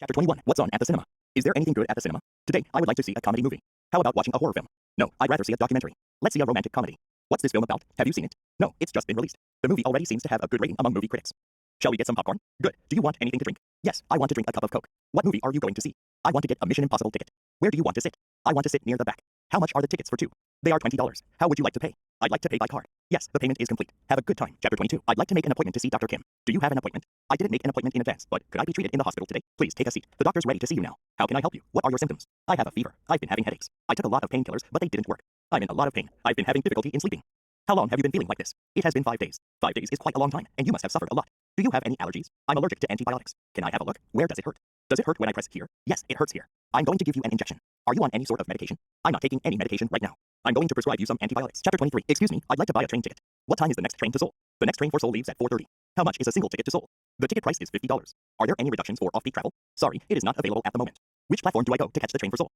Chapter 21. What's on at the cinema? Is there anything good at the cinema? Today, I would like to see a comedy movie. How about watching a horror film? No, I'd rather see a documentary. Let's see a romantic comedy. What's this film about? Have you seen it? No, it's just been released. The movie already seems to have a good rating among movie critics. Shall we get some popcorn? Good. Do you want anything to drink? Yes, I want to drink a cup of Coke. What movie are you going to see? I want to get a Mission Impossible ticket. Where do you want to sit? I want to sit near the back. How much are the tickets for two? They are $20. How would you like to pay? I'd like to pay by card. Yes, the payment is complete. Have a good time. Chapter 22. I'd like to make an appointment to see Dr. Kim. Do you have an appointment? I didn't make an appointment in advance, but could I be treated in the hospital today? Please take a seat. The doctor's ready to see you now. How can I help you? What are your symptoms? I have a fever. I've been having headaches. I took a lot of painkillers, but they didn't work. I'm in a lot of pain. I've been having difficulty in sleeping. How long have you been feeling like this? It has been 5 days. 5 days is quite a long time, and you must have suffered a lot. Do you have any allergies? I'm allergic to antibiotics. Can I have a look? Where does it hurt? Does it hurt when I press here? Yes, it hurts here. I'm going to give you an injection. Are you on any sort of medication? I'm not taking any medication right now. I'm going to prescribe you some antibiotics. Chapter 23. Excuse me, I'd like to buy a train ticket. What time is the next train to Seoul? The next train for Seoul leaves at 4:30. How much is a single ticket to Seoul? The ticket price is $50. Are there any reductions for off-peak travel? Sorry, it is not available at the moment. Which platform do I go to catch the train for Seoul?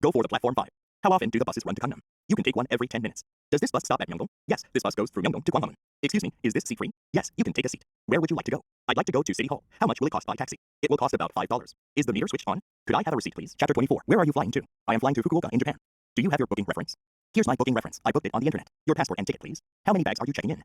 Go for the platform 5. How often do the buses run to Gangnam? You can take one every 10 minutes. Does this bus stop at Myeongdong? Yes, this bus goes through Myeongdong to Gwanghwamun. Excuse me, is this seat free? Yes, you can take a seat. Where would you like to go? I'd like to go to City Hall. How much will it cost by taxi? It will cost about $5. Is the meter switched on? Could I have a receipt, please? Chapter 24. Where are you flying to? I am flying to Fukuoka in Japan. Do you have your booking reference? Here's my booking reference. I booked it on the internet. Your passport and ticket, please. How many bags are you checking in?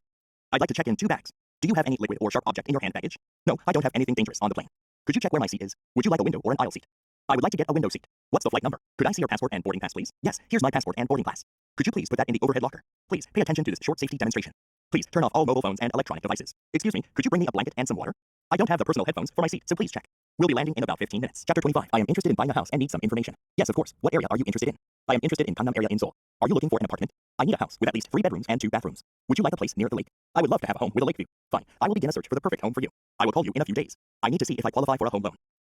I'd like to check in 2 bags. Do you have any liquid or sharp object in your hand baggage? No, I don't have anything dangerous on the plane. Could you check where my seat is? Would you like a window or an aisle seat? I would like to get a window seat. What's the flight number? Could I see your passport and boarding pass, please? Yes, here's my passport and boarding pass. Could you please put that in the overhead locker? Please, pay attention to this short safety demonstration. Please, turn off all mobile phones and electronic devices. Excuse me, could you bring me a blanket and some water? I don't have the personal headphones for my seat, so please check. We'll be landing in about 15 minutes. Chapter 25. I am interested in buying a house and need some information. Yes, of course. What area are you interested in? I am interested in Gangnam area in Seoul. Are you looking for an apartment? I need a house with at least 3 bedrooms and 2 bathrooms. Would you like a place near the lake? I would love to have a home with a lake view. Fine, I will begin a search for the perfect home for you. I will call you in a few days. I need to see if I qualify for a home loan.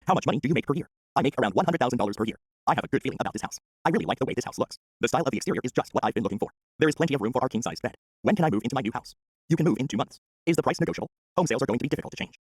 How much money do you make per year? I make around $100,000 per year. I have a good feeling about this house. I really like the way this house looks. The style of the exterior is just what I've been looking for. There is plenty of room for our king-size bed. When can I move into my new house? You can move in 2 months. Is the price negotiable? Home sales are going to be difficult to change.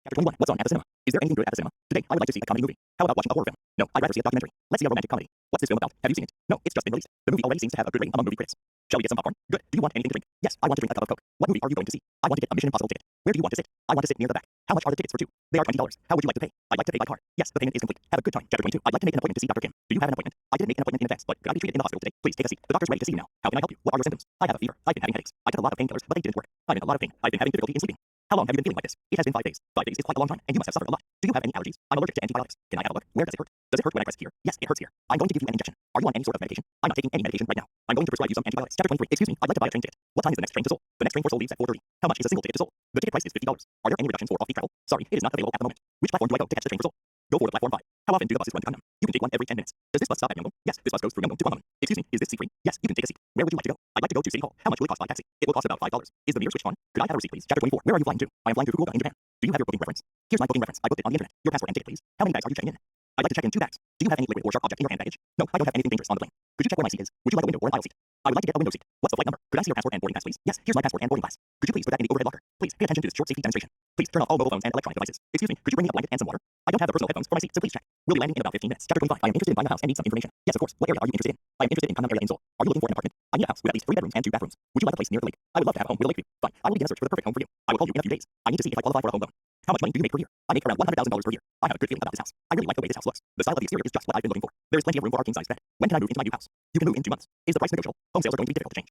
Chapter 21. What's on at the cinema? Is there anything good at the cinema? Today, I would like to see a comedy movie. How about watching a horror film? No, I'd rather see a documentary. Let's see a romantic comedy. What's this film about? Have you seen it? No, it's just been released. The movie already seems to have a good rating among movie critics. Shall we get some popcorn? Good. Do you want anything to drink? Yes, I want to drink a cup of Coke. What movie are you going to see? I want to get a Mission Impossible ticket. Where do you want to sit? I want to sit near the back. How much are the tickets for two? They are $20. How would you like to pay? I'd like to pay by card. Yes, the payment is complete. Have a good time. Chapter 22. I'd like to make an appointment to see Dr. Kim. Do you have an appointment? I didn't make an appointment in advance, but could I be treated in the hospital today? Please take a seat. The doctor's ready to see you now. How can I help you? What are your symptoms? I have a fever. I've been having headaches. I took a lot of painkillers, but they didn't work. I'm in a lot of pain. I've been having difficulty in sleeping. How long have you been feeling like this? It has been 5 days. 5 days is quite a long time, and you must have suffered a lot. Do you have any allergies? I'm allergic to antibiotics. Can I have a look? Where does it hurt? Does it hurt when I press here? Yes, it hurts here. I'm going to give you an injection. Are you on any sort of medication? I'm not taking any medication right now. I'm going to prescribe you some antibiotics. Chapter 23. Excuse me, I'd like to buy a train ticket. What time is the next train to Seoul? The next train for Seoul leaves at 4:30. How much is a single ticket to Seoul? The ticket price is $50. Are there any reductions for off-peak travel? Sorry, it is not available at the moment. Which platform do I go to catch the train for Seoul? Go for the platform 5. How often do the buses run to Gangnam? You can take one every 10 minutes. Does this bus stop at Myeongdong? Yes, this bus goes through Myeongdong to Gwanghwamun. Excuse me, is this seat free? Yes, you can take a seat. Where would you like to go? I'd like to go to City Hall. How much will it cost by taxi? It will cost about $5. Is the meter switched on? Could I have a receipt, please? Chapter 24. Where are you flying to? I am flying to Fukuoka in Japan. Do you have your booking reference? Here's my booking reference. I booked it on the internet. Your passport and ticket, please. How many bags are you checking in? I'd like to check in 2 bags. Do you have any liquid or sharp object in your hand baggage? No, I don't have anything dangerous on the plane. Could you check where my seat is? Would you like a window or an aisle seat? I would like to get a window seat. What's the flight number? Could I see your passport and boarding pass, please? Yes, here's my passport and boarding pass. Could you please put that in the overhead locker? Please, pay attention to this short safety demonstration. Please turn off all mobile phones and electronic devices. Excuse me, could you bring me a blanket and some water? I don't have the personal headphones for my seat, so please check. We'll be landing in about 15 minutes. Chapter 25. I am interested in buying a house and need some information. Yes, of course. What area are you interested in? I am interested in Gangnam area in Seoul. Are you looking for an apartment? I need a house with at least 3 bedrooms and 2 bathrooms. Would you like a place near the lake? I would love to have a home with a lake view. Fine, I will begin a search for the perfect home for you. I will call you in a few days. I need to see if I qualify for a home loan. How much money do you make per year? I make around $100,000 per year. I have a good feeling about this house. I really like the way this house looks. The style of the exterior is just what I've been looking for. There is plenty of room for our king-size bed. When can I move into my new house? You can move in 2 months. Is the price negotiable? Home sales are going to be difficult to change.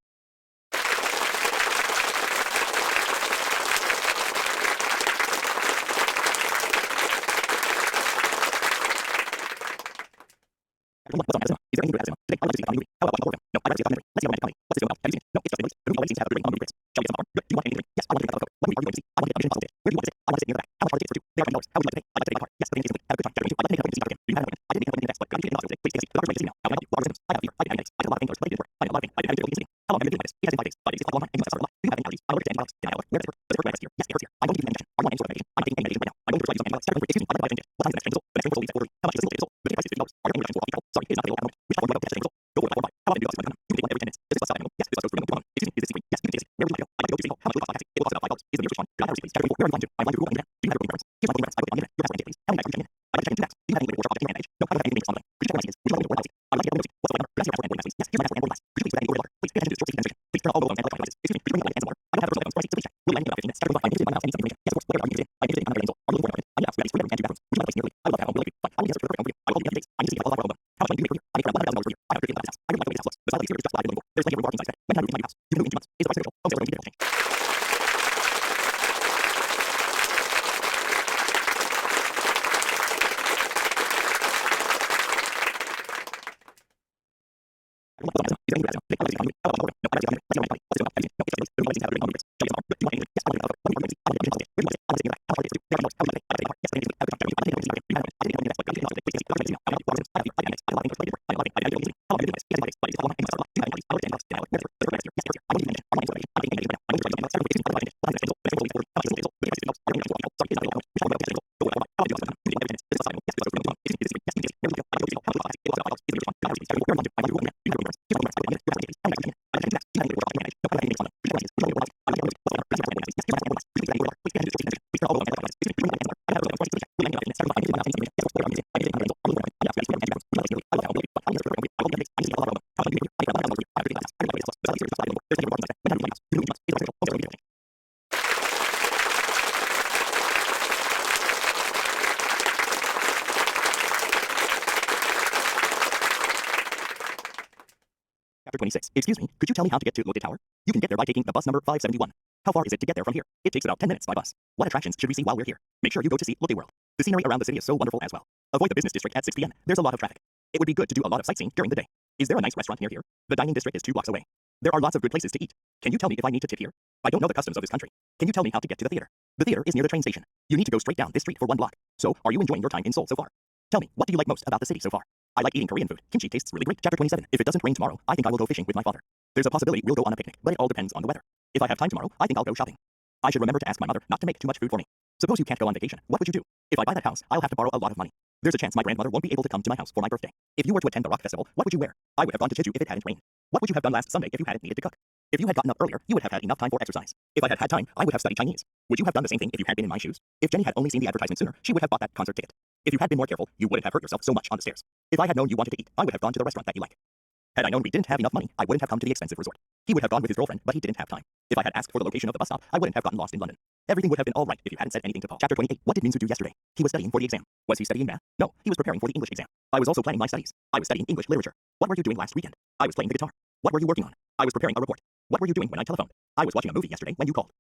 What's on at the cinema? Is there anything good at the cinema? Today, I would like to see a comedy movie. How about watching a horror film? No, I'd rather see a documentary. Let's see a romantic comedy. What's this film about? Have you seen it? No, it's just been released. The movie already seems to have a good rating among movie critics. Shall we get some popcorn? Good. Do you want anything to drink? Yes, I want to drink a cup of Coke. What movie are you going to see? I want to get a Mission Impossible ticket. Where do you want to sit? I want to sit near the back. How much are the tickets for two? They are $20. How would you like to pay? I'd like to pay by card. Yes, the payment is complete. Have a good time. Chapter 22. I'd like to make an appointment to see Dr. Kim. Do you have an appointment? I didn't make an appointment in advance, but could I be treated in the hospital today? Please take a seat. The doctor's ready to see you now. How can I help you? What are your symptoms? I have a fever. I've been having headaches. I took a lot of painkillers, but they didn't work. I'm in a lot of pain. I've been having difficulty in sleeping. How long have you been feeling like this? It has been 5 days. 5 days is quite a long time, and you must have suffered a lot. Do you have any allergies? I'm allergic to antibiotics. Can I have a look? Where does it hurt? Does it hurt when I press here? Yes, it hurts here. I'm going to give you an injection. Are you on any sort of medication? I'm not taking any medication right now. I'm going to prescribe you some antibiotics. Chapter 23. Excuse me, I'd like to buy a train ticket. What time is the next train to Seoul? The next train for Seoul leaves at 4:30. How much is a single ticket to Seoul? The ticket price is $50. Are there any reductions for off-peak travel? Sorry, it is not available at the moment. Which platform do I go to catch the train for Seoul? Go for the platform 5. How often do the buses run to Gangnam? You can take one every 10 minutes. Does this bus stop at Myeongdong? Yes, this bus goes through Myeongdong to Gwanghwamun. Excuse me, is this seat free? Yes, you can take a seat. Where would you like to go? I'd like to go to City Hall. How much will it cost by taxi? It will cost about $5. Is the meter switched on? Could I have a receipt, please? Chapter 24. Where are you flying to? I'm flying to Fukuoka in Japan. Do you have your booking reference? Here's my booking reference. I booked it on the internet. Your passport and ticket, please. How many bags are you checking in? I'd like to check in 2 bags. Do you have any liquid or sharp object in your hand baggage? No, I don't have anything dangerous on the plane. Could you check where my seat is? Would you like a window or an aisle seat? I'd like to get a window seat. What's the flight number? Could I see your passport and boarding pass, please? Yes, here's my passport. I will answer for the correct home for you. I will help you get dates. I need to see all of our album. How much money do you make per year? I make around $100,000 per year. I have a good deal about this house. I really like the way this house looks. The style of the exterior is just what I've been looking for. There's plenty of room for parking size. When can I move into my new house? You can move in 2 months. Is the price negotiable? Home sales are going to be difficult change. Chapter 26. Excuse me, could you tell me how to get to Lotte Tower? You can get there by taking the bus number 571. How far is it to get there from here? It takes about 10 minutes by bus. What attractions should we see while we're here? Make sure you go to see Lotte World. The scenery around the city is so wonderful as well. Avoid the business district at 6 p.m. There's a lot of traffic. It would be good to do a lot of sightseeing during the day. Is there a nice restaurant near here? The dining district is 2 blocks away. There are lots of good places to eat. Can you tell me if I need to tip here? I don't know the customs of this country. Can you tell me how to get to the theater? The theater is near the train station. You need to go straight down this street for 1 block. So, are you enjoying your time in Seoul so far? Tell me, what do you like most about the city so far? I like eating Korean food. Kimchi tastes really great. Chapter 27. If it doesn't rain tomorrow, I think I will go fishing with my father. There's a possibility we'll go on a picnic, but it all depends on the weather. If I have time tomorrow, I think I'll go shopping. I should remember to ask my mother not to make too much food for me. Suppose you can't go on vacation. What would you do? If I buy that house, I'll have to borrow a lot of money. There's a chance my grandmother won't be able to come to my house for my birthday. If you were to attend the rock festival, what would you wear? I would have gone to Jeju if it hadn't rained. What would you have done last Sunday if you hadn't needed to cook? If you had gotten up earlier, you would have had enough time for exercise. If I had had time, I would have studied Chinese. Would you have done the same thing if you had been in my shoes? If Jenny had only seen the advertisement sooner, she would have bought that concert ticket. If you had been more careful, you wouldn't have hurt yourself so much on the stairs. If I had known you wanted to eat, I would have gone to the restaurant that you like. Had I known we didn't have enough money, I wouldn't have come to the expensive resort. He would have gone with his girlfriend, but he didn't have time. If I had asked for the location of the bus stop, I wouldn't have gotten lost in London. Everything would have been all right if you hadn't said anything to Paul. Chapter 28. What did Minsu do yesterday? He was studying for the exam. Was he studying math? No, he was preparing for the English exam. I was also planning my studies. I was studying English literature. What were you doing last weekend? I was playing the guitar. What were you working on? I was preparing a report. What were you doing when I telephoned? I was watching a movie yesterday when you called.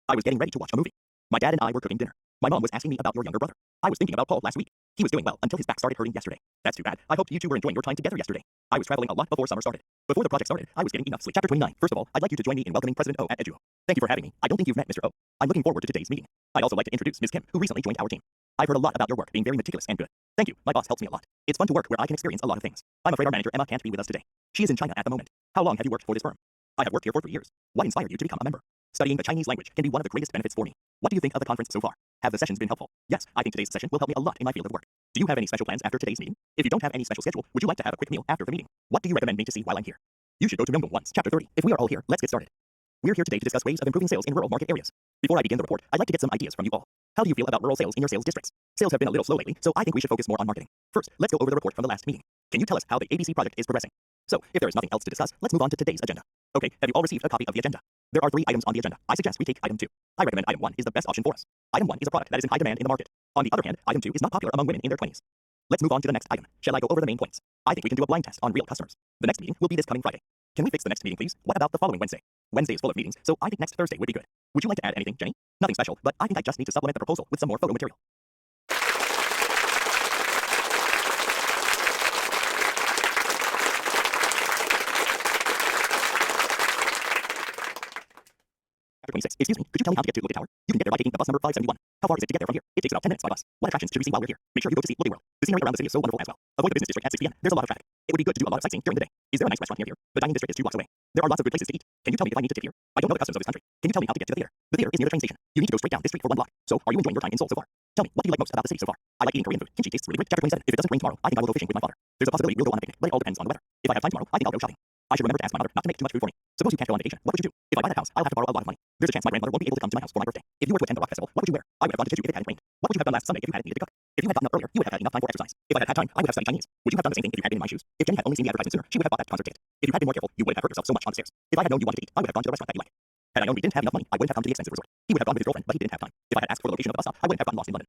I was getting ready to watch a movie. My dad and I were cooking dinner. My mom was asking me about your younger brother. I was thinking about Paul last week. He was doing well until his back started hurting yesterday. That's too bad. I hoped you two were enjoying your time together yesterday. I was traveling a lot before summer started. Before the project started, I was getting enough sleep. Chapter 29. First of all, I'd like you to join me in welcoming President O at Eduo. Thank you for having me. I don't think you've met Mr. O. I'm looking forward to today's meeting. I'd also like to introduce Ms. Kim, who recently joined our team. I've heard a lot about your work being very meticulous and good. Thank you. My boss helps me a lot. It's fun to work where I can experience a lot of things. I'm afraid our manager Emma can't be with us today. She is in China at the moment. How long have you worked for this firm? I have worked here for 3 years. What inspired you to become a member? Studying the Chinese language can be one of the greatest benefits for me. What do you think of the conference so far? Have the sessions been helpful? Yes, I think today's session will help me a lot in my field of work. Do you have any special plans after today's meeting? If you don't have any special schedule, would you like to have a quick meal after the meeting? What do you recommend me to see while I'm here? You should go to Myeongdong once. Chapter 30. If we are all here, let's get started. We're here today to discuss ways of improving sales in rural market areas. Before I begin the report, I'd like to get some ideas from you all. How do you feel about rural sales in your sales districts? Sales have been a little slow lately, so I think we should focus more on marketing. First, let's go over the report from the last meeting. Can you tell us how the ABC project is progressing? So, if there is nothing else to discuss, let's move on to today's agenda. Okay, have you all received a copy of the agenda? There are 3 items on the agenda. I suggest we take item 2. I recommend item 1 is the best option for us. Item 1 is a product that is in high demand in the market. On the other hand, item 2 is not popular among women in their 20s. Let's move on to the next item. Shall I go over the main points? I think we can do a blind test on real customers. The next meeting will be this coming Friday. Can we fix the next meeting, please? What about the following Wednesday? Wednesday is full of meetings, so I think next Thursday would be good. Would you like to add anything, Jenny? Nothing special, but I think I just need to supplement the proposal with some more photo material. Chapter 26. Excuse me, could you tell me how to get to Lotte Tower? You can get there by taking the bus number 571. How far is it to get there from here? It takes about 10 minutes by bus. What attractions should we see while we're here? Make sure you go to see Lotte World. The scenery around the city is so wonderful as well. Avoid the business district at 6 p.m. There's a lot of traffic. It would be good to do a lot of sightseeing during the day. Is there a nice restaurant near here? The dining district is 2 blocks away. There are lots of good places to eat. Can you tell me if I need to tip here? I don't know the customs of this country. Can you tell me how to get to the theater? The theater is near the train station. You need to go straight down this street for 1 block. So, are you enjoying your time in Seoul so far? Tell me, what do you like most about the city so far? I like eating Korean food. Kimchi tastes really great. Chapter 27. If it doesn't rain tomorrow, I think I will go fishing with my father. There's a possibility we'll go on a picnic, but it all depends on the weather. If I have time tomorrow, I think I'll go shopping. I should remember to ask my mother not to make too much food for me. Suppose you can't go on vacation. What would you do? If I buy that house, I'll have to borrow a lot of money. There's a chance my grandmother won't be able to come to my house for my birthday. If you were to attend the rock festival, what would you wear? I would have gone to Jeju if it hadn't rained. What would you have done last Sunday if you hadn't needed to cook? If you had gotten up earlier, you would have had enough time for exercise. If I had had time, I would have studied Chinese. Would you have done the same thing if you had been in my shoes? If Jenny had only seen the advertisement sooner, she would have bought that concert ticket. If you had been more careful, you wouldn't have hurt yourself so much on the stairs. If I had known you wanted to eat, I would have gone to the restaurant that you like. Had I known we didn't have enough money, I wouldn't have come to the expensive resort. He would have gone with his girlfriend, but he didn't have time. If I had asked for the location of the bus stop, I wouldn't have gotten lost in London.